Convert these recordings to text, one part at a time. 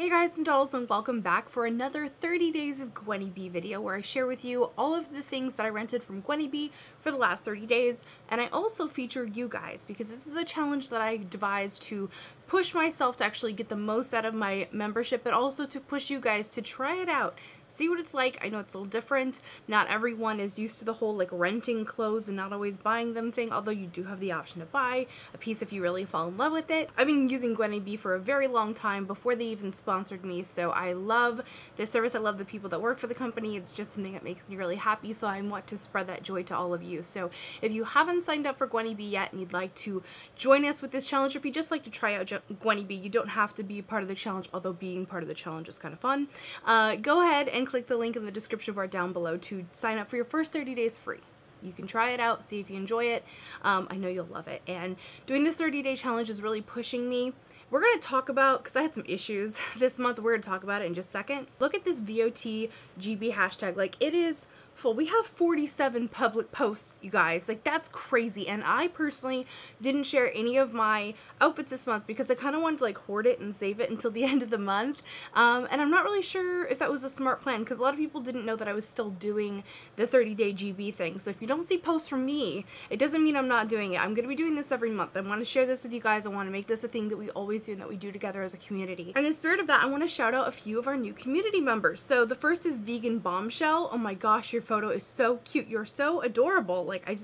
Hey guys and dolls, and welcome back for another 30 days of Gwynnie B video where I share with you all of the things that I rented from Gwynnie B for the last 30 days, and I also feature you guys because this is a challenge that I devised to push myself to actually get the most out of my membership, but also to push you guys to try it out. See what it's like. I know it's a little different. Not everyone is used to the whole like renting clothes and not always buying them thing, although you do have the option to buy a piece if you really fall in love with it. I've been using Gwynnie B for a very long time before they even sponsored me, so I love this service. I love the people that work for the company. It's just something that makes me really happy, so I want to spread that joy to all of you. So if you haven't signed up for Gwynnie B yet and you'd like to join us with this challenge, or if you just like to try out Gwynnie B, you don't have to be part of the challenge, although being part of the challenge is kind of fun. Go ahead and click the link in the description bar down below to sign up for your first 30 days free. You can try it out, see if you enjoy it. I know you'll love it. And doing this 30-day challenge is really pushing me. We're going to talk about, because I had some issues this month, we're going to talk about it in just a second. Look at this VOTGB hashtag. Like, it is full. We have 47 public posts, you guys. Like, that's crazy. And I personally didn't share any of my outfits this month because I kind of wanted to like hoard it and save it until the end of the month. And I'm not really sure if that was a smart plan because a lot of people didn't know that I was still doing the 30-day GB thing. So if you don't see posts from me, it doesn't mean I'm not doing it. I'm going to be doing this every month. I want to share this with you guys. I want to make this a thing that we always do and that we do together as a community. And in the spirit of that, I want to shout out a few of our new community members. So the first is Vegan Bombshell. Oh my gosh, your photo is so cute. You're so adorable. Like, you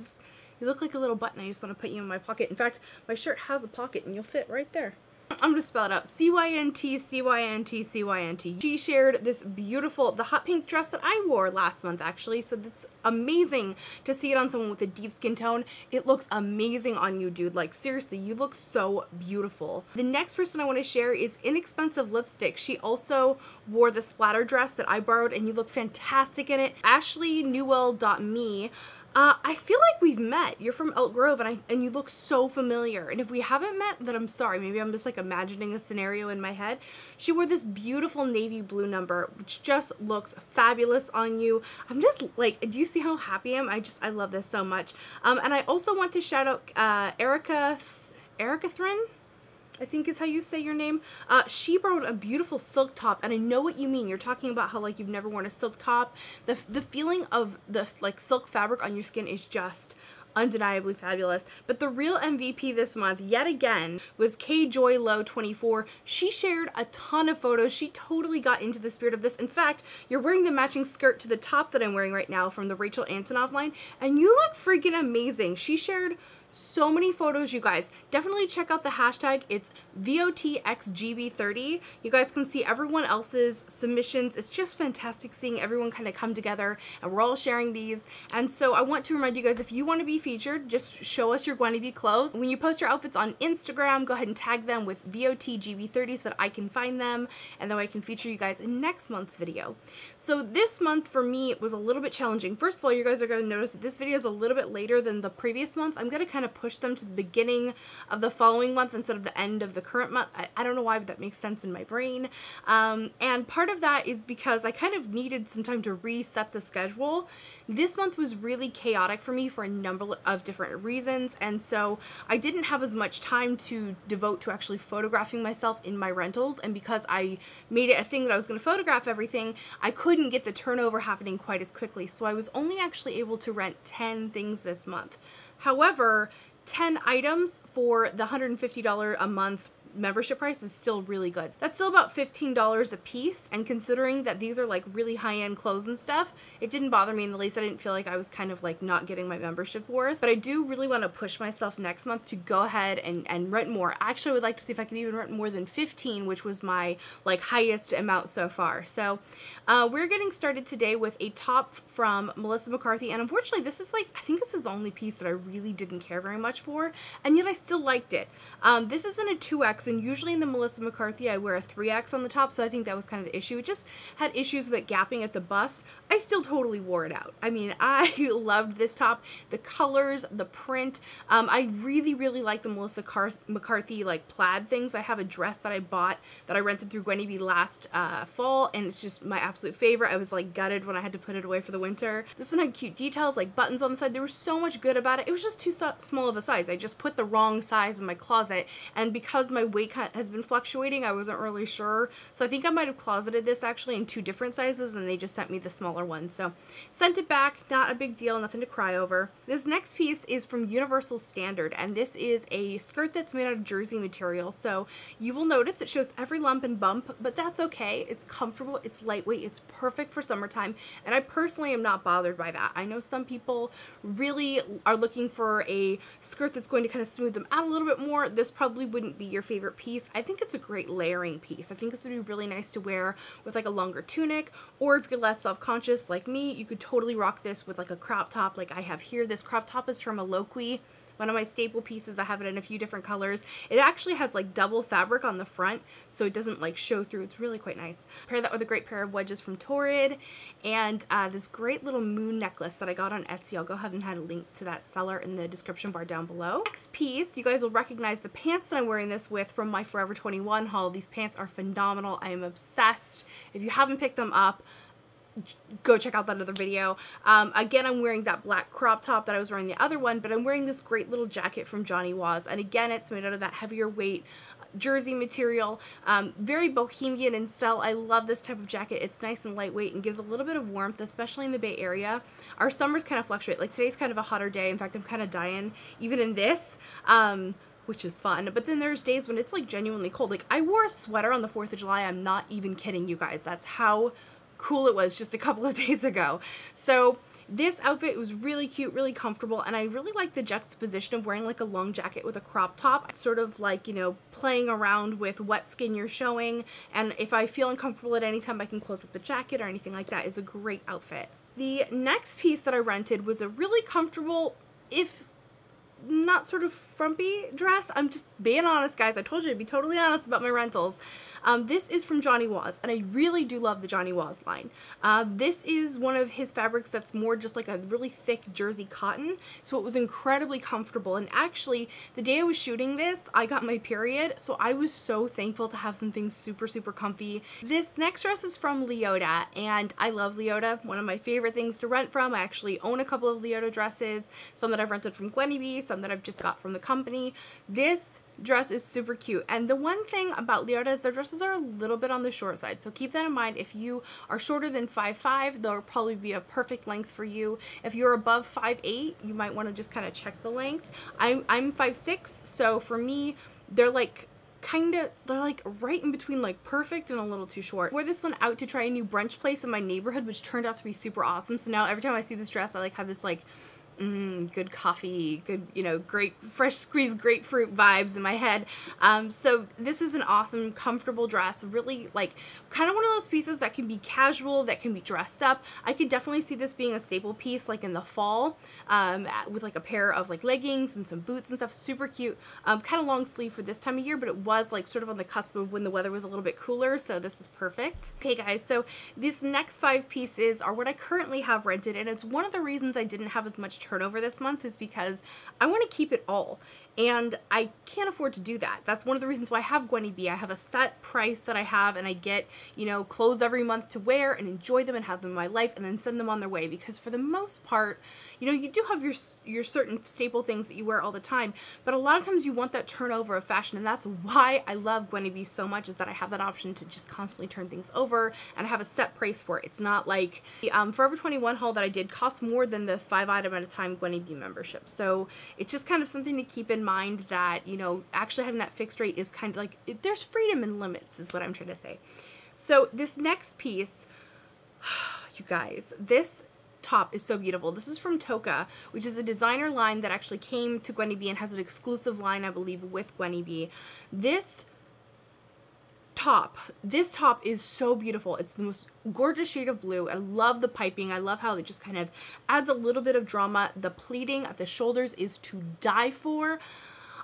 look like a little button. I just want to put you in my pocket. In fact, my shirt has a pocket and you'll fit right there. I'm going to spell it out. C-Y-N-T, C-Y-N-T, C-Y-N-T. She shared this beautiful, the hot pink dress that I wore last month, actually. So it's amazing to see it on someone with a deep skin tone. It looks amazing on you, dude. Like, seriously, you look so beautiful. The next person I want to share is Inexpensive Lipstick. She also wore the splatter dress that I borrowed, and you look fantastic in it. AshleyNewell.me. I feel like we've met. You're from Elk Grove, and you look so familiar. And if we haven't met, then I'm sorry. Maybe I'm just like imagining a scenario in my head. She wore this beautiful navy blue number, which just looks fabulous on you. I'm just like, do you see how happy I am? I love this so much. And I also want to shout out Erica Thrin, I think is how you say your name. She borrowed a beautiful silk top, and I know what you mean. You're talking about how like you've never worn a silk top. The feeling of the like silk fabric on your skin is just undeniably fabulous. But the real MVP this month, yet again, was KJoyLow24. She shared a ton of photos. She totally got into the spirit of this. In fact, you're wearing the matching skirt to the top that I'm wearing right now from the Rachel Antonoff line, and you look freaking amazing. She shared so many photos, you guys. Definitely check out the hashtag. It's VOTXGB30. You guys can see everyone else's submissions. It's just fantastic seeing everyone kind of come together, and we're all sharing these. And so I want to remind you guys, if you want to be featured, just show us your Gwynnie B clothes. When you post your outfits on Instagram, go ahead and tag them with VOTGB30 so that I can find them, and then I can feature you guys in next month's video. So this month for me, it was a little bit challenging. First of all, you guys are going to notice that this video is a little bit later than the previous month. I'm going to kind of push them to the beginning of the following month instead of the end of the current month. I don't know why, but that makes sense in my brain. And part of that is because I kind of needed some time to reset the schedule. This month was really chaotic for me for a number of different reasons, and so I didn't have as much time to devote to actually photographing myself in my rentals, and because I made it a thing that I was going to photograph everything, I couldn't get the turnover happening quite as quickly, so I was only actually able to rent 10 things this month. However, 10 items for the $150 a month membership price is still really good. That's still about $15 a piece, and considering that these are like really high-end clothes and stuff, it didn't bother me in the least. I didn't feel like I was kind of like not getting my membership worth, but I do really want to push myself next month to go ahead and rent more. Actually, I would like to see if I can even rent more than 15, which was my like highest amount so far. So we're getting started today with a top from Mccarthy, and unfortunately this is like, I think this is the only piece that I really didn't care very much for, and yet I still liked it. This isn't a 2X, and usually in the Mccarthy I wear a 3X on the top, so I think that was kind of the issue. It just had issues with it gapping at the bust. I still totally wore it out. I mean, I loved this top, the colors, the print. I really like the Mccarthy like plaid things. I have a dress that I bought that I rented through Gwynnie B last fall, and it's just my absolute favorite. I was like gutted when I had to put it away for the winter. This one had cute details like buttons on the side. There was so much good about it. It was just too small of a size. I just put the wrong size in my closet, and because my weight has been fluctuating. I wasn't really sure. So I think I might have closeted this actually in 2 different sizes, and they just sent me the smaller one. So sent it back, not a big deal, nothing to cry over. This next piece is from Universal Standard, and this is a skirt that's made out of jersey material. So you will notice it shows every lump and bump, but that's okay. It's comfortable, it's lightweight, it's perfect for summertime, and I personally am not bothered by that. I know some people really are looking for a skirt that's going to kind of smooth them out a little bit more. This probably wouldn't be your favorite piece. I think it's a great layering piece. I think this would be really nice to wear with like a longer tunic, or if you're less self-conscious like me, you could totally rock this with like a crop top like I have here. This crop top is from Eloquii, one of my staple pieces. I have it in a few different colors. It actually has like double fabric on the front, so it doesn't like show through. It's really quite nice. Pair that with a great pair of wedges from Torrid, and this great little moon necklace that I got on Etsy. I'll go ahead and add a link to that seller in the description bar down below. Next piece, you guys will recognize the pants that I'm wearing this with from my Forever 21 haul. These pants are phenomenal. I am obsessed. If you haven't picked them up, go check out that other video. Again, I'm wearing that black crop top that I was wearing the other one, but I'm wearing this great little jacket from Johnny Was, and again, it's made out of that heavier weight jersey material. Very bohemian in style. I love this type of jacket. It's nice and lightweight and gives a little bit of warmth, especially in the Bay Area. Our summers kind of fluctuate. Like today's kind of a hotter day. In fact, I'm kind of dying even in this. Which is fun, but then there's days when it's like genuinely cold. Like I wore a sweater on the 4th of July. I'm not even kidding you guys. That's how cool it was just a couple of days ago. So this outfit was really cute, really comfortable, and I really like the juxtaposition of wearing like a long jacket with a crop top. It's sort of like, you know, playing around with what skin you're showing, and if I feel uncomfortable at any time, I can close up the jacket or anything like that. Is a great outfit. The next piece that I rented was a really comfortable, if not sort of frumpy dress. I'm just being honest, guys. I told you to be totally honest about my rentals. This is from Johnny Was, and I really do love the Johnny Was line. This is one of his fabrics that's more just like a really thick jersey cotton, so it was incredibly comfortable. And actually, the day I was shooting this, I got my period, so I was so thankful to have something super, super comfy. This next dress is from Leota, and I love Leota. One of my favorite things to rent from. I actually own a couple of Leota dresses, some that I've rented from Gwynnie, some that I've just got from the company. This dress is super cute, and the one thing about Leota is their dresses are a little bit on the short side, so keep that in mind. If you are shorter than 5'5", they'll probably be a perfect length for you. If you're above 5'8", you might want to just kind of check the length. I'm 5'6", so for me, they're like they're like right in between, like perfect and a little too short. I wore this one out to try a new brunch place in my neighborhood, which turned out to be super awesome. So now every time I see this dress, I like have this like good coffee, good, you know, great fresh squeezed grapefruit vibes in my head. So this is an awesome, comfortable dress, really like kind of one of those pieces that can be casual, that can be dressed up. I could definitely see this being a staple piece like in the fall, with like a pair of like leggings and some boots and stuff. Super cute. Kind of long sleeve for this time of year, but it was like sort of on the cusp of when the weather was a little bit cooler, so this is perfect. Okay guys, so these next 5 pieces are what I currently have rented, and it's one of the reasons I didn't have as much turnover this month, is because I want to keep it all, and I can't afford to do that. That's one of the reasons why I have Gwynnie. I have a set price that I have, and I get, you know, clothes every month to wear and enjoy them and have them in my life and then send them on their way, because for the most part, you know, you do have your certain staple things that you wear all the time, but a lot of times you want that turnover of fashion, and that's why I love Gwynnie so much, is that I have that option to just constantly turn things over, and I have a set price for it. It's not like the Forever 21 haul that I did cost more than the 5 item at a time Gwynnie membership. So it's just kind of something to keep in mind, that, you know, actually having that fixed rate is kind of like, there's freedom and limits is what I'm trying to say. So this next piece, you guys, this top is so beautiful. This is from Toka, which is a designer line that actually came to Gwynnie and has an exclusive line, I believe, with Gwynnie. This top is so beautiful. It's the most gorgeous shade of blue. I love the piping. I love how it just kind of adds a little bit of drama. The pleating at the shoulders is to die for.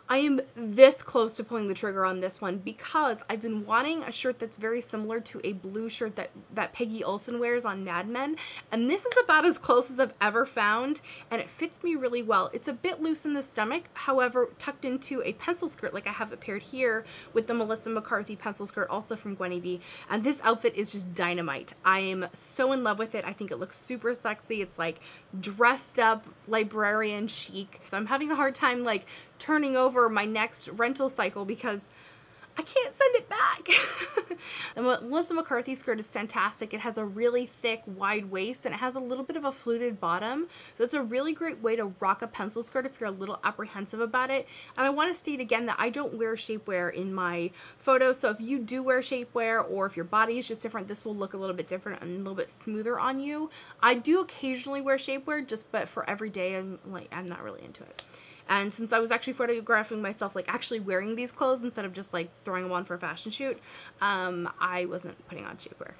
I am this close to pulling the trigger on this one, because I've been wanting a shirt that's very similar to a blue shirt that Peggy Olson wears on Mad Men, and this is about as close as I've ever found, and it fits me really well. It's a bit loose in the stomach, however, tucked into a pencil skirt like I have it paired here with the Alyssa Mccarthy pencil skirt, also from Gwynnie, and this outfit is just dynamite. I am so in love with it. I think it looks super sexy. It's like dressed up librarian chic. So I'm having a hard time like turning over my next rental cycle, because I can't send it back. The Alyssa McCarthy skirt is fantastic. It has a really thick, wide waist, and it has a little bit of a fluted bottom. So it's a really great way to rock a pencil skirt if you're a little apprehensive about it. And I want to state again that I don't wear shapewear in my photos. So if you do wear shapewear, or if your body is just different, this will look a little bit different and a little bit smoother on you. I do occasionally wear shapewear, but for every day, I'm not really into it. And since I was actually photographing myself, like actually wearing these clothes instead of just like throwing them on for a fashion shoot, I wasn't putting on shapewear.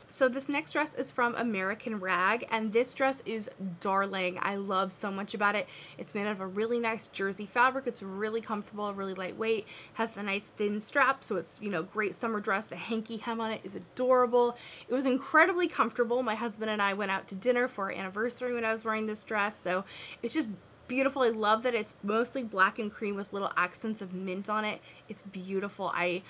So this next dress is from American Rag, and this dress is darling. I love so much about it. It's made out of a really nice jersey fabric. It's really comfortable, really lightweight, has the nice thin strap, so it's, you know, great summer dress. The hanky hem on it is adorable. It was incredibly comfortable. My husband and I went out to dinner for our anniversary when I was wearing this dress, so it's just beautiful. I love that it's mostly black and cream with little accents of mint on it. It's beautiful. I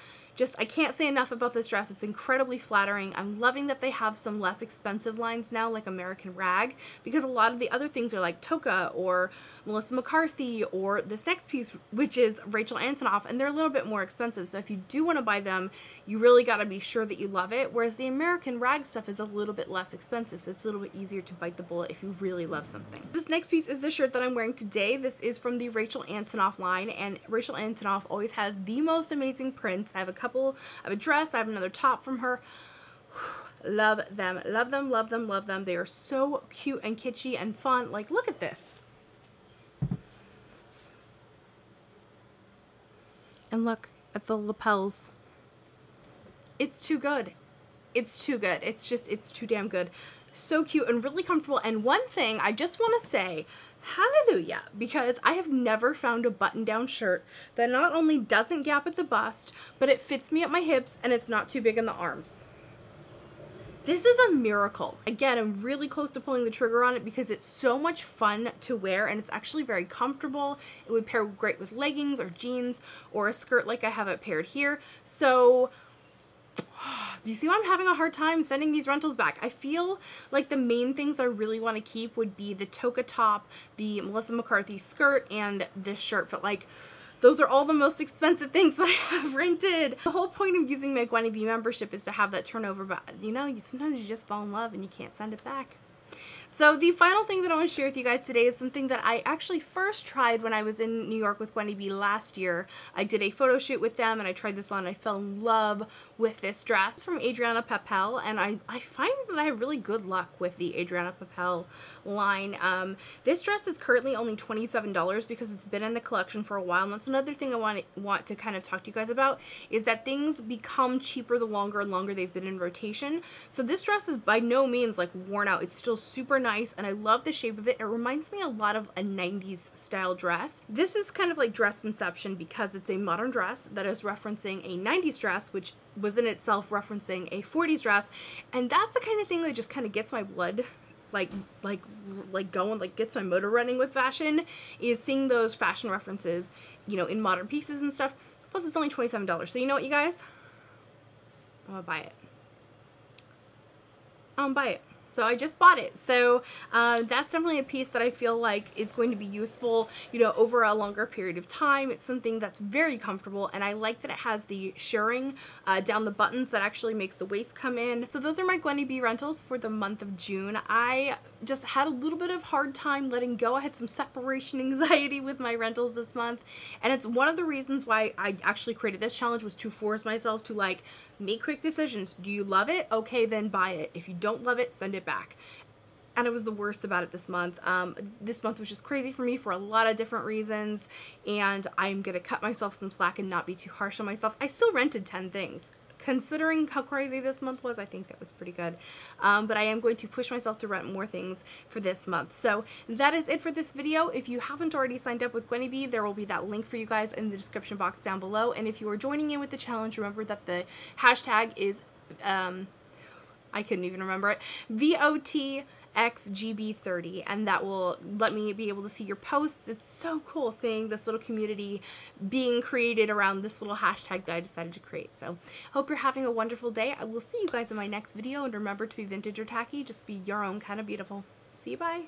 can't say enough about this dress. It's incredibly flattering. I'm loving that they have some less expensive lines now, like American Rag, because a lot of the other things are like Toka or Melissa McCarthy or this next piece, which is Rachel Antonoff, and they're a little bit more expensive. So if you do want to buy them, you really got to be sure that you love it, whereas the American Rag stuff is a little bit less expensive, so it's a little bit easier to bite the bullet if you really love something. This next piece is the shirt that I'm wearing today. This is from the Rachel Antonoff line, and Rachel Antonoff always has the most amazing prints. I have a dress, I have another top from her. Love them, love them, love them, love them. They are so cute and kitschy and fun. Like, look at this. And look at the lapels. It's too good. It's too good. It's too damn good. So cute and really comfortable. And one thing I just want to say, hallelujah, because I have never found a button-down shirt that not only doesn't gap at the bust, but it fits me at my hips and it's not too big in the arms. This is a miracle. Again, I'm really close to pulling the trigger on it because it's so much fun to wear and it's actually very comfortable. It would pair great with leggings or jeans or a skirt like I have it paired here. So do you see why I'm having a hard time sending these rentals back? I feel like the main things I really want to keep would be the Toka top, the Melissa McCarthy skirt, and this shirt, but like, those are all the most expensive things that I have rented. The whole point of using my Gwynnie membership is to have that turnover, but you know, sometimes you just fall in love and you can't send it back. So the final thing that I want to share with you guys today is something that I actually first tried when I was in New York with Gwynnie last year. I did a photo shoot with them and I tried this on and I fell in love with this dress from Adriana Papel, and I find that I have really good luck with the Adriana Papel line. This dress is currently only $27 because it's been in the collection for a while, and that's another thing I want to kind of talk to you guys about, is that things become cheaper the longer and longer they've been in rotation. So this dress is by no means like worn out. It's still super nice and I love the shape of it. It reminds me a lot of a 90s style dress. This is kind of like dress inception because it's a modern dress that is referencing a 90s dress, which was in itself referencing a 40s dress, and that's the kind of thing that just kind of gets my blood like going, like gets my motor running with fashion, is seeing those fashion references, you know, in modern pieces and stuff. Plus it's only $27. So you know what, you guys? I'm gonna buy it. I'm gonna buy it. So I just bought it. So that's definitely a piece that I feel like is going to be useful, you know, over a longer period of time. It's something that's very comfortable, and I like that it has the shirring down the buttons that actually makes the waist come in. So those are my Gwynnie rentals for the month of June. I just had a little bit of hard time letting go. I had some separation anxiety with my rentals this month, and it's one of the reasons why I actually created this challenge, was to force myself to like make quick decisions. Do you love it? Okay, then buy it. If you don't love it, send it back. And I was the worst about it this month. This month was just crazy for me for a lot of different reasons, and I'm gonna cut myself some slack and not be too harsh on myself. I still rented 10 things. Considering how crazy this month was, I think that was pretty good. But I am going to push myself to rent more things for this month. So that is it for this video. If you haven't already signed up with Gwynnie, there will be that link for you guys in the description box down below. And if you are joining in with the challenge, remember that the hashtag is, I couldn't even remember it, VOTXGB30, and that will let me be able to see your posts. It's so cool seeing this little community being created around this little hashtag that I decided to create. So hope you're having a wonderful day. I will see you guys in my next video, and remember to be vintage or tacky, just be your own kind of beautiful. See you, bye.